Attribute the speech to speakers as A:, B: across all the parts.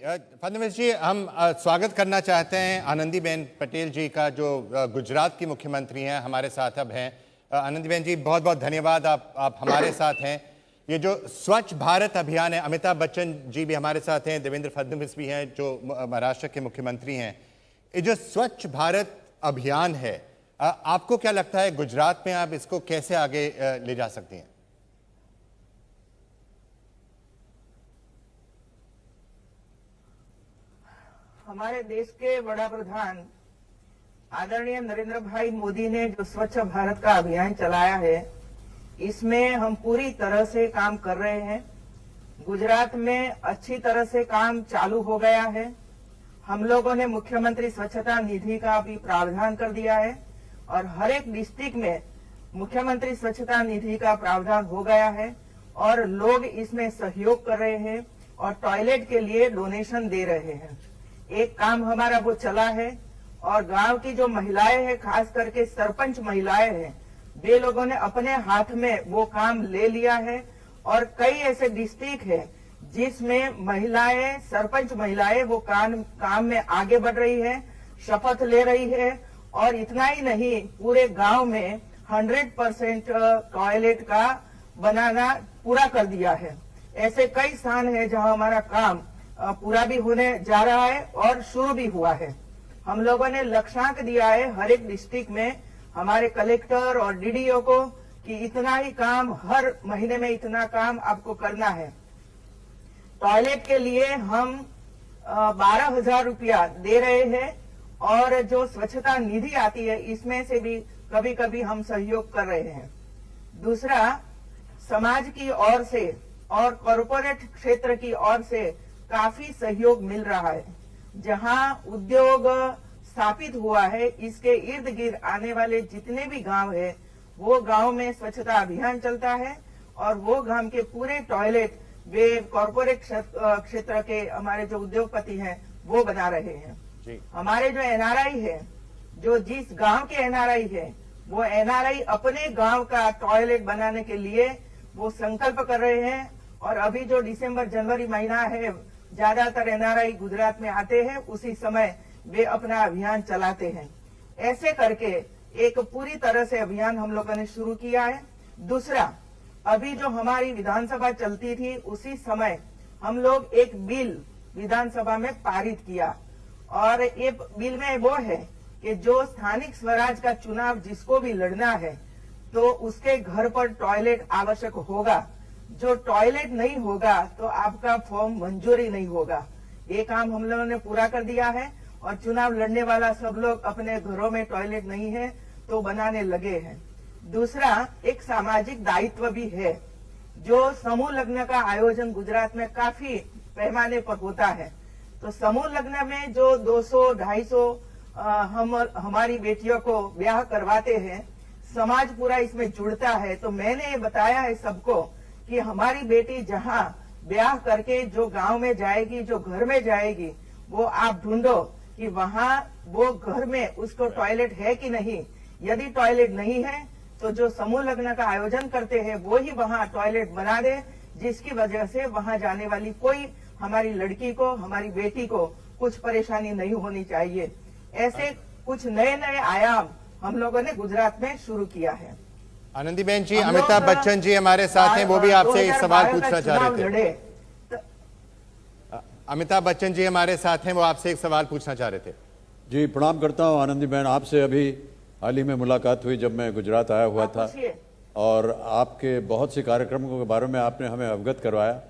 A: फडणवीस जी, हम स्वागत करना चाहते हैं आनंदीबेन पटेल जी का, जो गुजरात की मुख्यमंत्री हैं, हमारे साथ अब हैं। आनंदीबेन जी, बहुत बहुत धन्यवाद, आप हमारे साथ हैं। ये जो स्वच्छ भारत अभियान है, अमिताभ बच्चन जी भी हमारे साथ हैं, देवेंद्र फडणवीस भी हैं जो महाराष्ट्र के मुख्यमंत्री हैं। ये जो स्वच्छ भारत अभियान है, आपको क्या लगता है गुजरात में आप इसको कैसे आगे ले जा सकती हैं?
B: हमारे देश के बड़ा प्रधान आदरणीय नरेंद्र भाई मोदी ने जो स्वच्छ भारत का अभियान चलाया है, इसमें हम पूरी तरह से काम कर रहे हैं। गुजरात में अच्छी तरह से काम चालू हो गया है। हम लोगों ने मुख्यमंत्री स्वच्छता निधि का भी प्रावधान कर दिया है और हर एक डिस्ट्रिक्ट में मुख्यमंत्री स्वच्छता निधि का प्रावधान हो गया है और लोग इसमें सहयोग कर रहे हैं और टॉयलेट के लिए डोनेशन दे रहे हैं। एक काम हमारा वो चला है और गांव की जो महिलाएं हैं, खास करके सरपंच महिलाएं हैं, वे लोगों ने अपने हाथ में वो काम ले लिया है और कई ऐसे डिस्ट्रिक्ट है जिसमें महिलाएं, सरपंच महिलाएं वो काम में आगे बढ़ रही है, शपथ ले रही है और इतना ही नहीं, पूरे गांव में 100% टॉयलेट का बनाना पूरा कर दिया है। ऐसे कई स्थान है जहां हमारा काम पूरा भी होने जा रहा है और शुरू भी हुआ है। हम लोगों ने लक्ष्यांक दिया है हर एक डिस्ट्रिक्ट में हमारे कलेक्टर और डीडीओ को कि इतना ही काम, हर महीने में इतना काम आपको करना है। टॉयलेट के लिए हम 12,000 रुपया दे रहे हैं और जो स्वच्छता निधि आती है इसमें से भी कभी कभी हम सहयोग कर रहे हैं। दूसरा, समाज की ओर से और कॉर्पोरेट क्षेत्र की ओर से काफी सहयोग मिल रहा है। जहां उद्योग स्थापित हुआ है, इसके इर्द गिर्द आने वाले जितने भी गांव है, वो गांव में स्वच्छता अभियान चलता है और वो गांव के पूरे टॉयलेट वे कॉर्पोरेट क्षेत्र के हमारे जो उद्योगपति हैं वो बना रहे हैं जी। हमारे जो एनआरआई है, जो जिस गांव के एनआरआई है, वो एनआरआई अपने गांव का टॉयलेट बनाने के लिए वो संकल्प कर रहे हैं और अभी जो दिसंबर जनवरी महीना है, ज्यादातर एनआरआई गुजरात में आते हैं, उसी समय वे अपना अभियान चलाते हैं। ऐसे करके एक पूरी तरह से अभियान हम लोगों ने शुरू किया है। दूसरा, अभी जो हमारी विधानसभा चलती थी, उसी समय हम लोग एक बिल विधानसभा में पारित किया और ये बिल में वो है कि जो स्थानिक स्वराज का चुनाव जिसको भी लड़ना है तो उसके घर पर टॉयलेट आवश्यक होगा। जो टॉयलेट नहीं होगा तो आपका फॉर्म मंजूरी नहीं होगा। ये काम हम लोगों ने पूरा कर दिया है और चुनाव लड़ने वाला सब लोग अपने घरों में टॉयलेट नहीं है तो बनाने लगे हैं। दूसरा, एक सामाजिक दायित्व भी है। जो समूह लग्न का आयोजन गुजरात में काफी पैमाने पर होता है, तो समूह लग्न में जो 200-250 हमारी बेटियों को ब्याह करवाते हैं, समाज पूरा इसमें जुड़ता है। तो मैंने ये बताया है सबको कि हमारी बेटी जहां ब्याह करके जो गांव में जाएगी, जो घर में जाएगी, वो आप ढूंढो कि वहां वो घर में उसको टॉयलेट है कि नहीं। यदि टॉयलेट नहीं है तो जो समूह लग्न का आयोजन करते हैं वो ही वहां टॉयलेट बना दे, जिसकी वजह से वहां जाने वाली कोई हमारी लड़की को, हमारी बेटी को कुछ परेशानी नहीं होनी चाहिए। ऐसे कुछ नए नए आयाम हम लोगों ने गुजरात में शुरू किया है।
A: आनंदीबेन जी, अमिताभ बच्चन जी हमारे साथ हैं, वो भी आपसे एक सवाल पूछना चाह रहे थे। अमिताभ बच्चन जी हमारे साथ हैं, वो आपसे एक सवाल पूछना चाह रहे थे।
C: जी, प्रणाम करता हूं आनंदीबेन। आपसे अभी हाल ही में मुलाकात हुई जब मैं गुजरात आया हुआ था और आपके बहुत से कार्यक्रमों के बारे में आपने हमें अवगत करवाया,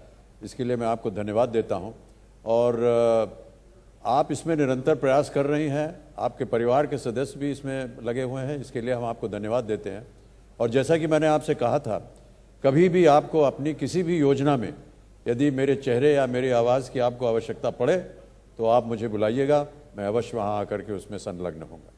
C: इसके लिए मैं आपको धन्यवाद देता हूं। और आप इसमें निरंतर प्रयास कर रही हैं, आपके परिवार के सदस्य भी इसमें लगे हुए हैं, इसके लिए हम आपको धन्यवाद देते हैं। और जैसा कि मैंने आपसे कहा था, कभी भी आपको अपनी किसी भी योजना में यदि मेरे चेहरे या मेरी आवाज़ की आपको आवश्यकता पड़े तो आप मुझे बुलाइएगा, मैं अवश्य वहां आकर के उसमें संलग्न होऊंगा।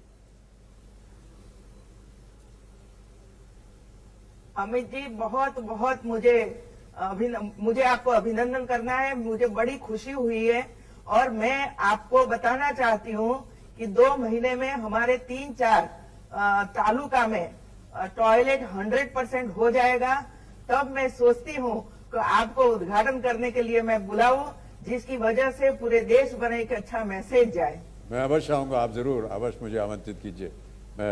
B: अमित जी, बहुत बहुत मुझे आपको अभिनंदन करना है। मुझे बड़ी खुशी हुई है और मैं आपको बताना चाहती हूँ कि 2 महीने में हमारे 3-4 तालुका में टॉयलेट 100% हो जाएगा। तब मैं सोचती हूँ कि आपको उद्घाटन करने के लिए मैं बुलाऊं, जिसकी वजह से पूरे देश भर एक अच्छा मैसेज जाए।
C: मैं अवश्य आऊंगा, आप जरूर अवश्य मुझे आमंत्रित कीजिए,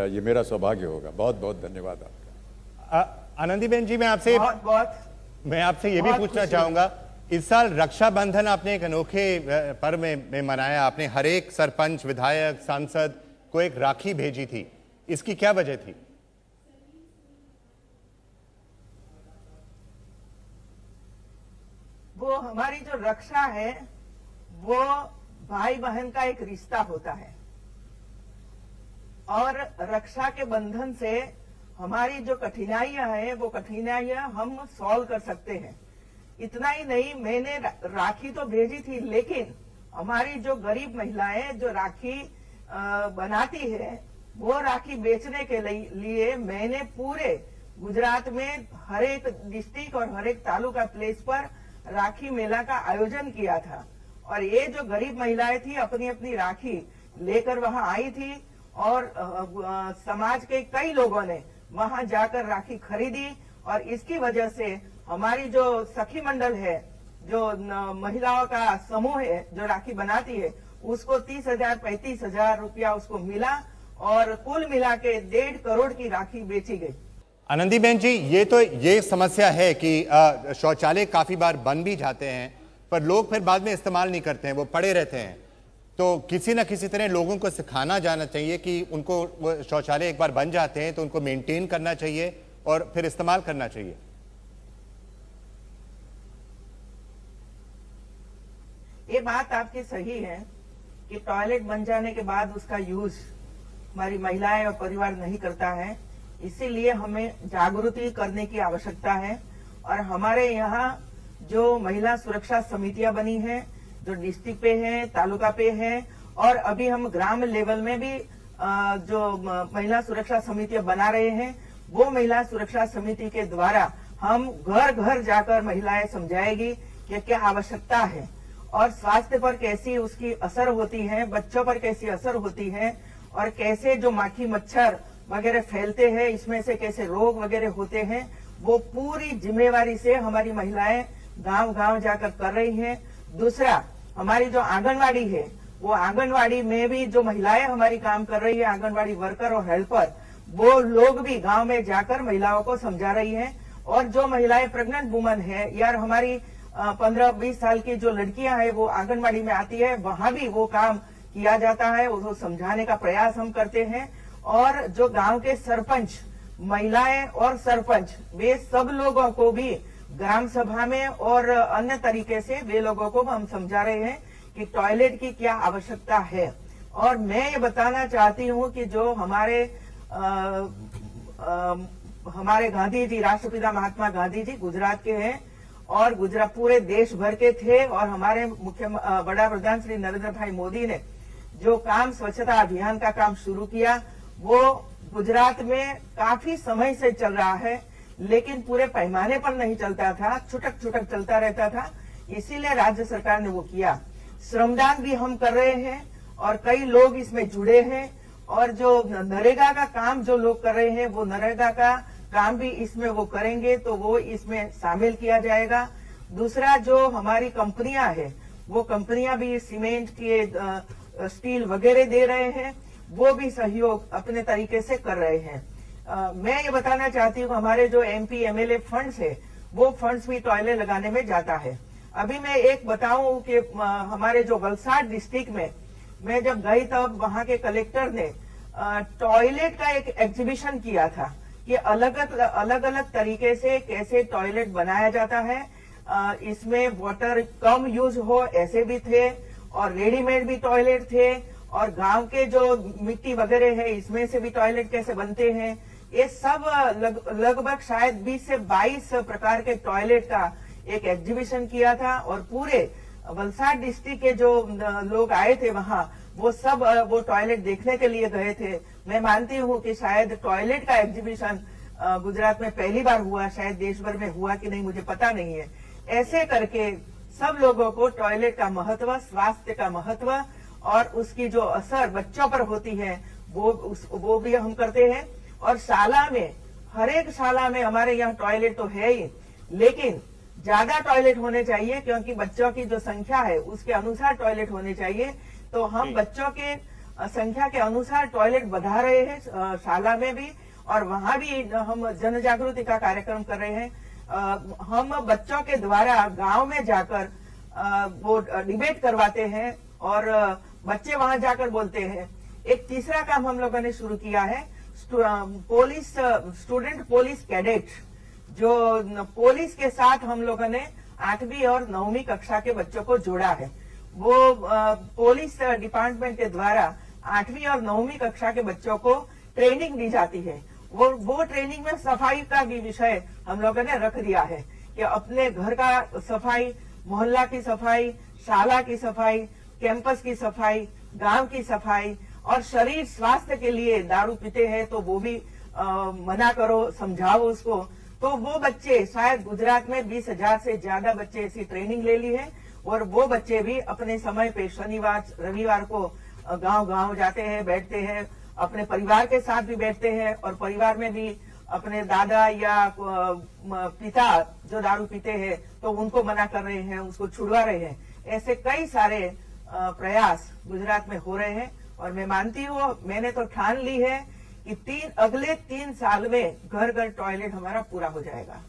C: ये मेरा सौभाग्य होगा। बहुत बहुत धन्यवाद आपका।
A: आनंदीबेन जी, मैं आपसे ये भी पूछना चाहूंगा, इस साल रक्षाबंधन आपने एक अनोखे पर्व में मनाया। आपने हर एक सरपंच, विधायक, सांसद को एक राखी भेजी थी, इसकी क्या वजह थी?
B: वो हमारी जो रक्षा है वो भाई बहन का एक रिश्ता होता है और रक्षा के बंधन से हमारी जो कठिनाइयां हैं वो कठिनाइयां हम सॉल्व कर सकते हैं। इतना ही नहीं, मैंने राखी तो भेजी थी, लेकिन हमारी जो गरीब महिलाएं जो राखी बनाती है वो राखी बेचने के लिए मैंने पूरे गुजरात में हर एक डिस्ट्रिक्ट और हर एक तालुका प्लेस पर राखी मेला का आयोजन किया था और ये जो गरीब महिलाएं थी अपनी अपनी राखी लेकर वहां आई थी और समाज के कई लोगों ने वहां जाकर राखी खरीदी और इसकी वजह से हमारी जो सखी मंडल है, जो महिलाओं का समूह है जो राखी बनाती है, उसको 30,000 35,000 रुपया उसको मिला और कुल मिला के 1.5 करोड़ की राखी बेची गई।
A: आनंदीबेन जी, ये समस्या है कि शौचालय काफी बार बन भी जाते हैं पर लोग फिर बाद में इस्तेमाल नहीं करते हैं, वो पड़े रहते हैं। तो किसी न किसी तरह लोगों को सिखाना जाना चाहिए कि उनको शौचालय एक बार बन जाते हैं तो उनको मेंटेन करना चाहिए और फिर इस्तेमाल करना चाहिए।
B: ये बात आपकी सही है कि टॉयलेट बन जाने के बाद उसका यूज हमारी महिलाएं और परिवार नहीं करता है, इसीलिए हमें जागृति करने की आवश्यकता है। और हमारे यहाँ जो महिला सुरक्षा समितियां बनी हैं, जो डिस्ट्रिक्ट पे है, तालुका पे है और अभी हम ग्राम लेवल में भी जो महिला सुरक्षा समितियां बना रहे हैं, वो महिला सुरक्षा समिति के द्वारा हम घर घर जाकर महिलाएं समझाएगी कि क्या आवश्यकता है और स्वास्थ्य पर कैसी उसकी असर होती है, बच्चों पर कैसी असर होती है और कैसे जो माखी मच्छर वगैरह फैलते हैं, इसमें से कैसे रोग वगैरह होते हैं, वो पूरी जिम्मेवारी से हमारी महिलाएं गांव गांव जाकर कर रही हैं। दूसरा, हमारी जो आंगनवाड़ी है, वो आंगनवाड़ी में भी जो महिलाएं हमारी काम कर रही है, आंगनवाड़ी वर्कर और हेल्पर, वो लोग भी गांव में जाकर महिलाओं को समझा रही हैं। और जो महिलाएं प्रेग्नेंट वुमन है या हमारी 15-20 साल की जो लड़कियां हैं वो आंगनवाड़ी में आती है, वहां भी वो काम किया जाता है, उसको समझाने का प्रयास हम करते हैं। और जो गांव के सरपंच, महिलाएं और सरपंच, वे सब लोगों को भी ग्राम सभा में और अन्य तरीके से वे लोगों को हम समझा रहे हैं कि टॉयलेट की क्या आवश्यकता है। और मैं ये बताना चाहती हूँ कि जो हमारे गांधी जी, राष्ट्रपिता महात्मा गांधी जी गुजरात के हैं और गुजरात पूरे देश भर के थे और हमारे बड़ा प्रधान श्री नरेंद्र भाई मोदी ने जो काम स्वच्छता अभियान का काम शुरू किया, वो गुजरात में काफी समय से चल रहा है, लेकिन पूरे पैमाने पर नहीं चलता था, छुटक छुटक चलता रहता था। इसीलिए राज्य सरकार ने वो किया। श्रमदान भी हम कर रहे हैं और कई लोग इसमें जुड़े हैं और जो नरेगा का काम जो लोग कर रहे हैं, वो नरेगा का काम भी इसमें वो करेंगे, तो वो इसमें शामिल किया जाएगा। दूसरा, जो हमारी कंपनियां हैं, वो कंपनियां भी सीमेंट के स्टील वगैरह दे रहे हैं, वो भी सहयोग अपने तरीके से कर रहे हैं। मैं ये बताना चाहती हूँ, हमारे जो MP MLA फंड्स है, वो फंड्स भी टॉयलेट लगाने में जाता है। अभी मैं एक बताऊं कि हमारे जो वलसाड डिस्ट्रिक्ट में मैं जब गई तब वहां के कलेक्टर ने टॉयलेट का एक एग्जीबिशन किया था कि अलग अलग तरीके से कैसे टॉयलेट बनाया जाता है। इसमें वाटर कम यूज हो ऐसे भी थे और रेडीमेड भी टॉयलेट थे और गांव के जो मिट्टी वगैरह है इसमें से भी टॉयलेट कैसे बनते हैं, ये सब लगभग शायद 20 से 22 प्रकार के टॉयलेट का एक एग्जीबिशन किया था और पूरे वलसाड डिस्ट्रिक्ट के जो लोग आए थे वहां, वो सब वो टॉयलेट देखने के लिए गए थे। मैं मानती हूँ कि शायद टॉयलेट का एग्जीबिशन गुजरात में पहली बार हुआ, शायद देश भर में हुआ कि नहीं मुझे पता नहीं है। ऐसे करके सब लोगों को टॉयलेट का स्वास्थ्य का महत्व और उसकी जो असर बच्चों पर होती है वो भी हम करते हैं। और शाला में, हर एक शाला में हमारे यहाँ टॉयलेट तो है ही, लेकिन ज्यादा टॉयलेट होने चाहिए, क्योंकि बच्चों की जो संख्या है उसके अनुसार टॉयलेट होने चाहिए। तो हम बच्चों के संख्या के अनुसार टॉयलेट बढ़ा रहे हैं शाला में भी, और वहां भी हम जन जागृति का कार्यक्रम कर रहे हैं। हम बच्चों के द्वारा गांव में जाकर वो डिबेट करवाते हैं और बच्चे वहां जाकर बोलते हैं। एक तीसरा काम हम लोगों ने शुरू किया है, स्टूडेंट पोलिस कैडेट, जो पुलिस के साथ हम लोगों ने 8वीं और 9वीं कक्षा के बच्चों को जोड़ा है। वो पुलिस डिपार्टमेंट के द्वारा 8वीं और 9वीं कक्षा के बच्चों को ट्रेनिंग दी जाती है। वो ट्रेनिंग में सफाई का भी विषय हम लोगों ने रख दिया है कि अपने घर का सफाई, मोहल्ला की सफाई, शाला की सफाई, कैंपस की सफाई, गांव की सफाई, और शरीर स्वास्थ्य के लिए दारू पीते हैं तो वो भी मना करो, समझाओ उसको। तो वो बच्चे, शायद गुजरात में 20,000 से ज्यादा बच्चे ऐसी ट्रेनिंग ले ली है, और वो बच्चे भी अपने समय पे शनिवार रविवार को गांव जाते हैं, बैठते हैं, अपने परिवार के साथ भी बैठते हैं, और परिवार में भी अपने दादा या पिता जो दारू पीते हैं तो उनको मना कर रहे हैं, उसको छुड़वा रहे हैं। ऐसे कई सारे प्रयास गुजरात में हो रहे हैं, और मैं मानती हूँ, मैंने तो ठान ली है कि अगले 3 साल में घर घर टॉयलेट हमारा पूरा हो जाएगा।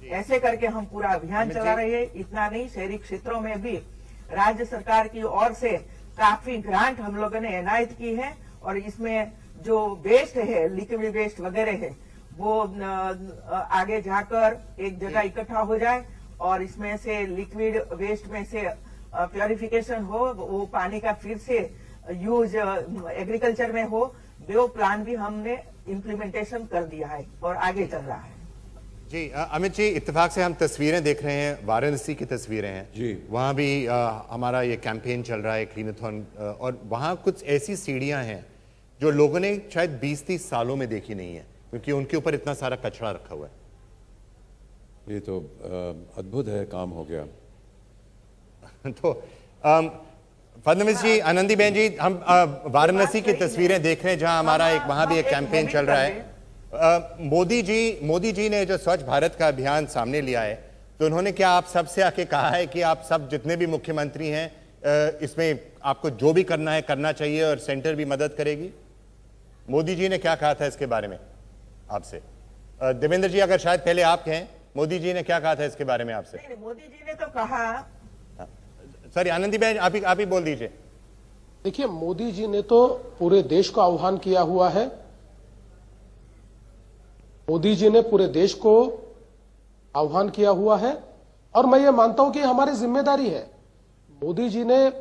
B: ऐसे करके हम पूरा अभियान चला रहे हैं। इतना नहीं, शहरी क्षेत्रों में भी राज्य सरकार की ओर से काफी ग्रांट हम लोगों ने एनायत की है, और इसमें जो वेस्ट है, लिक्विड वेस्ट वगैरह है, वो आगे जाकर एक जगह इकट्ठा हो जाए, और इसमें से लिक्विड वेस्ट में से प्योरिफिकेशन हो, वो पानी का फिर से यूज एग्रीकल्चर में हो। वो प्लान भी हमने इम्प्लीमेंटेशन कर दिया है और आगे चल रहा है।
A: जी अमित जी, इत्तेफाक से हम तस्वीरें देख रहे हैं, वाराणसी की तस्वीरें हैं
C: जी।
A: वहाँ भी हमारा ये कैंपेन चल रहा है, क्लीनाथॉन, और वहाँ कुछ ऐसी सीढ़ियाँ हैं जो लोगों ने शायद 20-30 सालों में देखी नहीं है, क्योंकि उनके ऊपर इतना सारा कचरा रखा हुआ है।
C: ये तो अद्भुत है, काम हो गया।
A: तो फडणवीस जी, आनंदीबेन जी, हम वाराणसी की तस्वीरें देख रहे हैं जहां हमारा वहां भी एक कैंपेन चल रहा है। मोदी जी ने जो स्वच्छ भारत का अभियान सामने लिया है, तो उन्होंने क्या आप सबसे आके कहा है कि आप सब जितने भी मुख्यमंत्री हैं इसमें आपको जो भी करना है करना चाहिए और सेंटर भी मदद करेगी? मोदी जी ने क्या कहा था इसके बारे में आपसे? देवेंद्र जी, अगर शायद पहले आप कहें, मोदी जी ने क्या कहा था इसके बारे में आपसे?
B: मोदी जी ने तो कहा,
A: सॉरी आनंदीबेन, आप ही बोल दीजिए।
D: देखिए, मोदी जी ने तो पूरे देश को आह्वान किया हुआ है। मोदी जी ने पूरे देश को आह्वान किया हुआ है, और मैं ये मानता हूं कि हमारी जिम्मेदारी है। मोदी जी ने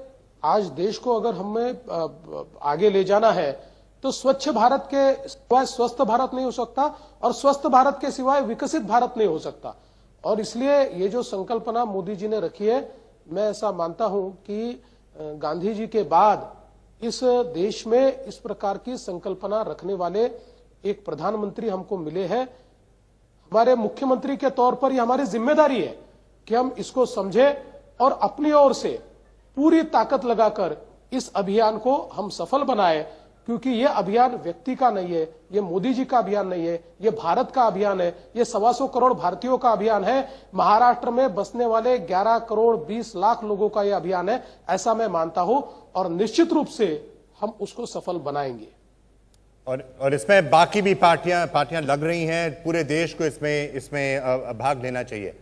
D: आज देश को अगर हमें आगे ले जाना है, तो स्वच्छ भारत के सिवाय स्वस्थ भारत नहीं हो सकता, और स्वस्थ भारत के सिवाय विकसित भारत नहीं हो सकता। और इसलिए ये जो संकल्पना मोदी जी ने रखी है, मैं ऐसा मानता हूं कि गांधी जी के बाद इस देश में इस प्रकार की संकल्पना रखने वाले एक प्रधानमंत्री हमको मिले हैं। हमारे मुख्यमंत्री के तौर पर यह हमारी जिम्मेदारी है कि हम इसको समझें और अपनी ओर से पूरी ताकत लगाकर इस अभियान को हम सफल बनाएं, क्योंकि ये अभियान व्यक्ति का नहीं है, ये मोदी जी का अभियान नहीं है, ये भारत का अभियान है, ये 125 करोड़ भारतीयों का अभियान है। महाराष्ट्र में बसने वाले 11 करोड़ 20 लाख लोगों का ये अभियान है, ऐसा मैं मानता हूं, और निश्चित रूप से हम उसको सफल बनाएंगे।
A: और इसमें बाकी भी पार्टियां लग रही हैं, पूरे देश को इसमें भाग लेना चाहिए।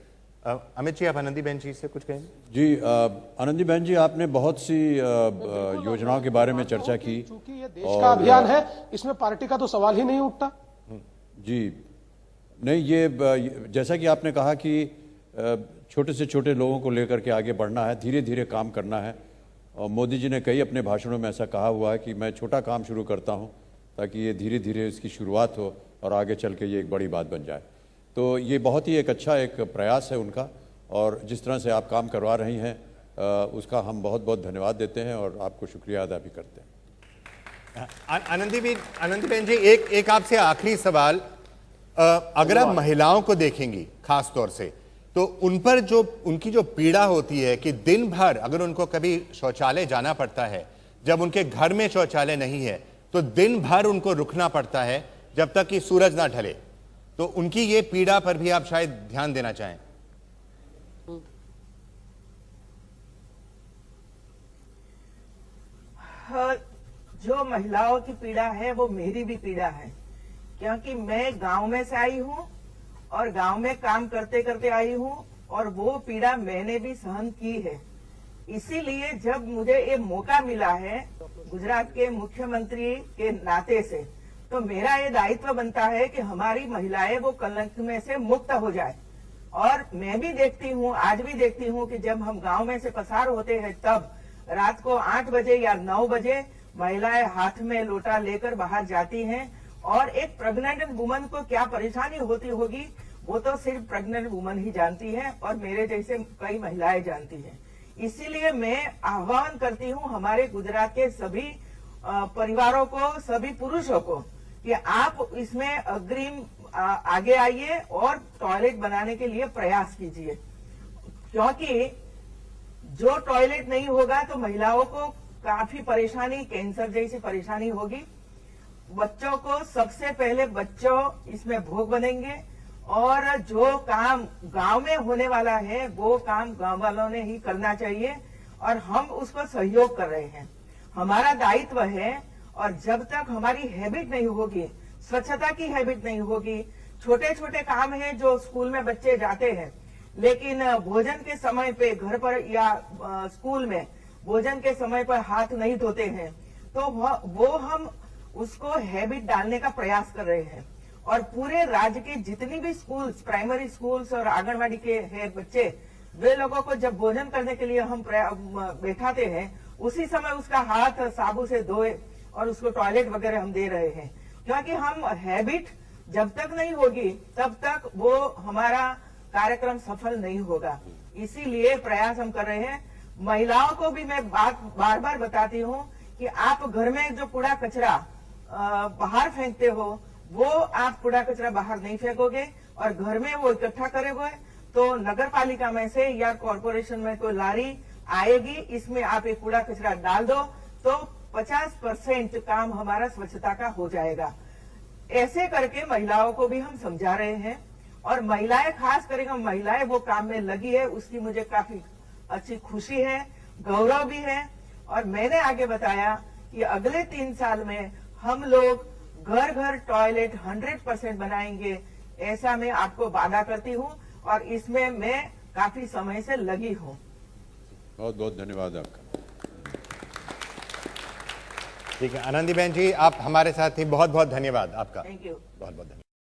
A: अमित जी, आप आनंदीबेन जी से कुछ कहेंगे?
C: जी, आनंदीबेन जी, आपने बहुत सी योजनाओं के बारे में चर्चा की।
D: चूंकि ये देश का अभियान है, इसमें पार्टी का तो सवाल ही नहीं उठता।
C: जी नहीं, ये जैसा कि आपने कहा कि छोटे से छोटे लोगों को लेकर के आगे बढ़ना है, धीरे धीरे काम करना है। और मोदी जी ने कई अपने भाषणों में ऐसा कहा हुआ है कि मैं छोटा काम शुरू करता हूं ताकि ये धीरे धीरे इसकी शुरुआत हो और आगे चल के ये एक बड़ी बात बन जाए। तो ये बहुत ही एक अच्छा एक प्रयास है उनका, और जिस तरह से आप काम करवा रही हैं उसका हम बहुत बहुत धन्यवाद देते हैं और आपको शुक्रिया अदा भी करते हैं।
A: आनंदीबेन जी, एक आपसे आखिरी सवाल। अगर आप महिलाओं को देखेंगी खास तौर से, तो उन पर जो उनकी जो पीड़ा होती है कि दिन भर अगर उनको कभी शौचालय जाना पड़ता है, जब उनके घर में शौचालय नहीं है तो दिन भर उनको रुकना पड़ता है जब तक कि सूरज ना ढले, तो उनकी ये पीड़ा पर भी आप शायद ध्यान देना चाहें।
B: जो महिलाओं की पीड़ा है वो मेरी भी पीड़ा है, क्योंकि मैं गांव में से आई हूं और गांव में काम करते करते आई हूं और वो पीड़ा मैंने भी सहन की है। इसीलिए जब मुझे ये मौका मिला है गुजरात के मुख्यमंत्री के नाते से, तो मेरा ये दायित्व बनता है कि हमारी महिलाएं वो कलंक में से मुक्त हो जाए। और मैं भी देखती हूँ, आज भी देखती हूँ कि जब हम गांव में से पसार होते हैं तब रात को 8 बजे या 9 बजे महिलाएं हाथ में लोटा लेकर बाहर जाती हैं। और एक प्रेग्नेंट वुमन को क्या परेशानी होती होगी वो तो सिर्फ प्रेग्नेंट वुमन ही जानती है और मेरे जैसे कई महिलाएं जानती हैं। इसीलिए मैं आह्वान करती हूँ हमारे गुजरात के सभी परिवारों को, सभी पुरुषों को, कि आप इसमें अग्रिम आगे आइए और टॉयलेट बनाने के लिए प्रयास कीजिए, क्योंकि जो टॉयलेट नहीं होगा तो महिलाओं को काफी परेशानी, कैंसर जैसी परेशानी होगी। बच्चों को सबसे पहले बच्चों इसमें भोग बनेंगे और जो काम गांव में होने वाला है वो काम गांव वालों ने ही करना चाहिए और हम उसको सहयोग कर रहे हैं। हमारा दायित्व है और जब तक हमारी हैबिट नहीं होगी, स्वच्छता की हैबिट नहीं होगी, छोटे छोटे काम है जो स्कूल में बच्चे जाते हैं लेकिन भोजन के समय पे घर पर या स्कूल में भोजन के समय पर हाथ नहीं धोते हैं, तो वो हम उसको हैबिट डालने का प्रयास कर रहे हैं। और पूरे राज्य के जितनी भी स्कूल्स, प्राइमरी स्कूल्स और आंगनवाड़ी के हैं बच्चे, वे लोगों को जब भोजन करने के लिए हम बैठाते हैं उसी समय उसका हाथ साबुन से धोए और उसको टॉयलेट वगैरह हम दे रहे हैं, क्योंकि हम हैबिट जब तक नहीं होगी तब तक वो हमारा कार्यक्रम सफल नहीं होगा। इसीलिए प्रयास हम कर रहे हैं। महिलाओं को भी मैं बात बार बार बताती हूँ कि आप घर में जो कूड़ा कचरा बाहर फेंकते हो वो आप कूड़ा कचरा बाहर नहीं फेंकोगे और घर में वो इकट्ठा करोगे तो नगर पालिका में से या कॉरपोरेशन में कोई लारी आएगी, इसमें आप एक कूड़ा कचरा डाल दो तो 50% काम हमारा स्वच्छता का हो जाएगा। ऐसे करके महिलाओं को भी हम समझा रहे हैं और महिलाएं, खास करके महिलाएं वो काम में लगी है, उसकी मुझे काफी अच्छी खुशी है, गौरव भी है। और मैंने आगे बताया कि अगले 3 साल में हम लोग घर घर टॉयलेट 100% बनाएंगे, ऐसा मैं आपको वादा करती हूँ और इसमें मैं काफी समय से लगी हूँ।
C: बहुत बहुत धन्यवाद आपका।
A: ठीक है आनंदीबेन जी, आप हमारे साथ ही, बहुत बहुत धन्यवाद आपका।
B: Thank you.
A: बहुत बहुत धन्यवाद।